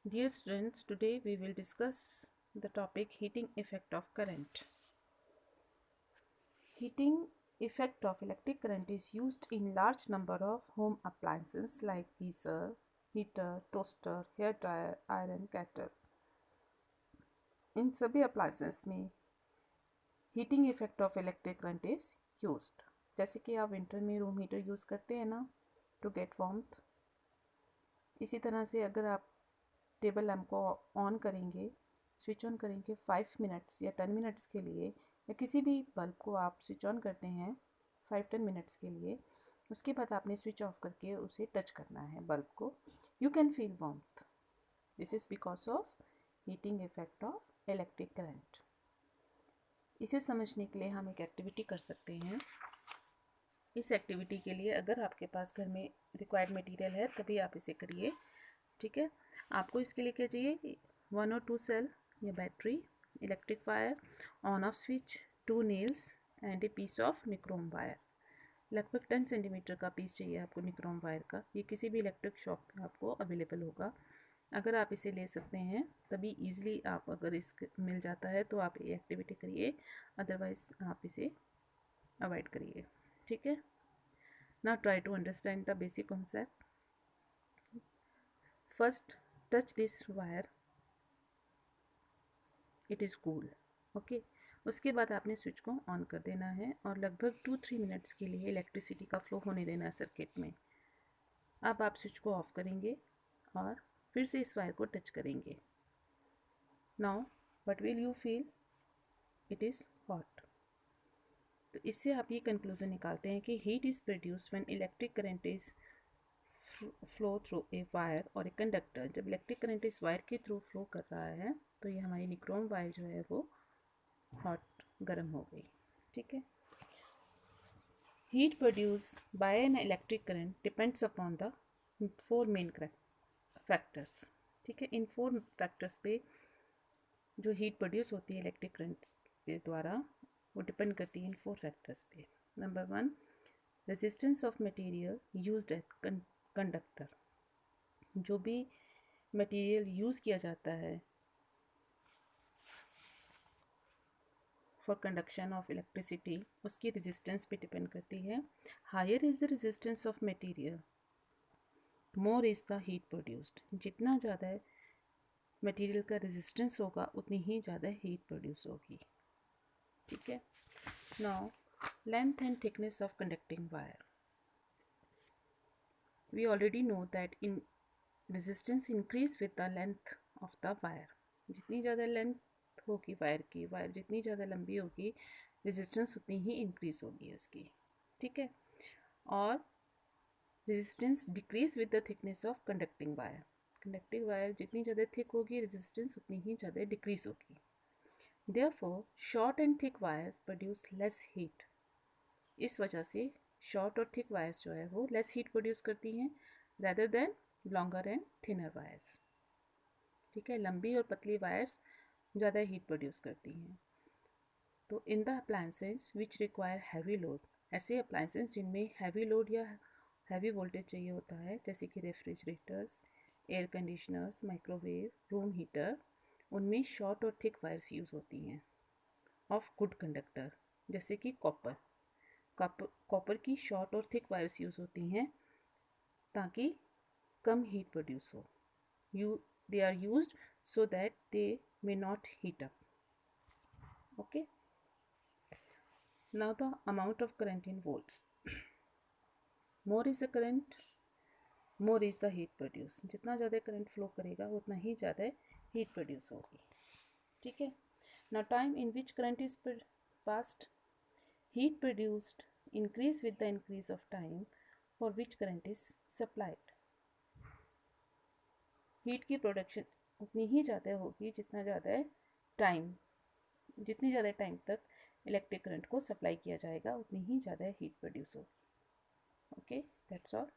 Dear students, today we will discuss the topic heating effect of current. Heating effect of electric current is used in large number of home appliances like geyser, heater, toaster, hair dryer, iron, kettle. इन सभी appliances में heating effect of electric current is used. जैसे कि आप winter में room heater use करते हैं ना to get warmth. इसी तरह से अगर आप टेबल लैम्प को ऑन करेंगे, स्विच ऑन करेंगे 5 मिनट्स या 10 मिनट्स के लिए, या किसी भी बल्ब को आप स्विच ऑन करते हैं 5-10 मिनट्स के लिए, उसके बाद आपने स्विच ऑफ करके उसे टच करना है बल्ब को, you can feel warmth. This is because of heating effect of electric current. इसे समझने के लिए हम एक एक्टिविटी कर सकते हैं. इस एक्टिविटी के लिए अगर आपके पास घर में रिक्वायर्ड मटेरियल है तभी आप इसे करिए. ठीक है, आपको इसके लिए क्या चाहिए? 1 और 2 सेल या battery, electric wire, on off switch, 2 nails and a piece of nichrome wire. लगभग 10 सेंटीमीटर का पीस चाहिए आपको निक्रोम वायर का. ये किसी भी इलेक्ट्रिक शॉप में आपको अवेलेबल होगा. अगर आप इसे ले सकते हैं तभी ईजिली आप, अगर इस मिल जाता है तो आप ये एक्टिविटी करिए, अदरवाइज आप इसे अवॉइड करिए. ठीक है, now try to understand the basic concept. First touch this wire, it is cool. Okay, उसके बाद आपने स्विच को ऑन कर देना है और लगभग 2-3 मिनट्स के लिए इलेक्ट्रिसिटी का फ्लो होने देना है सर्किट में. अब आप स्विच को ऑफ करेंगे और फिर से इस वायर को टच करेंगे. Now what will you feel? It is hot. तो इससे आप ये कंक्लूजन निकालते हैं कि heat is produce when electric current is flow through a wire और ए कंडक्टर. जब इलेक्ट्रिक करंट इस वायर के थ्रू फ्लो कर रहा है तो ये हमारी निक्रोम वायर जो है वो हॉट, गर्म हो गई. ठीक है, heat produce by an electric current depends upon the 4 main factors. ठीक है, इन 4 फैक्टर्स पे जो हीट प्रोड्यूस होती है इलेक्ट्रिक करंट के द्वारा वो डिपेंड करती है इन 4 फैक्टर्स पे. Number 1, resistance of material used at conductor. जो भी मटेरियल यूज़ किया जाता है फॉर कंडक्शन ऑफ इलेक्ट्रिसिटी, उसकी रेजिस्टेंस पे डिपेंड करती है. Higher is the resistance of material, more is the heat produced. जितना ज़्यादा मटेरियल का रेजिस्टेंस होगा उतनी ही ज़्यादा हीट प्रोड्यूस होगी. ठीक है, now length and thickness of conducting wire. We already know that in resistance increase with the length of the wire. जितनी ज़्यादा लेंथ होगी वायर की, वायर जितनी ज़्यादा लंबी होगी, रेजिस्टेंस उतनी ही इंक्रीज होगी उसकी. ठीक है, और resistance decrease with the thickness of conducting wire. Conducting wire जितनी ज़्यादा थिक होगी, रेजिस्टेंस उतनी ही ज़्यादा डिक्रीज होगी. Therefore short and thick wires produce less heat. इस वजह से शॉर्ट और थिक वायर्स जो है वो लेस हीट प्रोड्यूस करती हैं rather than longer and thinner wires. ठीक है, लंबी और पतली वायर्स ज़्यादा हीट प्रोड्यूस करती हैं. तो in the appliances which require heavy load, ऐसे अप्लायंसेस जिनमें हैवी लोड या हैवी वोल्टेज चाहिए होता है, जैसे कि refrigerators, air conditioners, microwave, room heater, उनमें शॉर्ट और थिक वायर्स यूज़ होती हैं ऑफ गुड कंडक्टर. जैसे कि कॉपर, कॉपर की शॉर्ट और थिक वायर्स यूज़ होती हैं ताकि कम हीट प्रोड्यूस हो. They are used so that they may not heat up. Okay, now the amount of current in volts. More is the current, more is the heat produced. जितना ज़्यादा current flow करेगा उतना ही ज़्यादा heat produce होगी. ठीक है, now time in which current is passed. Heat produced increase with the increase of time for which current is supplied. Heat की production उतनी ही ज़्यादा होगी जितना ज़्यादा टाइम, जितनी ज़्यादा टाइम तक इलेक्ट्रिक करंट को सप्लाई किया जाएगा उतनी ही ज़्यादा हीट प्रोड्यूस होगी. Okay, that's all.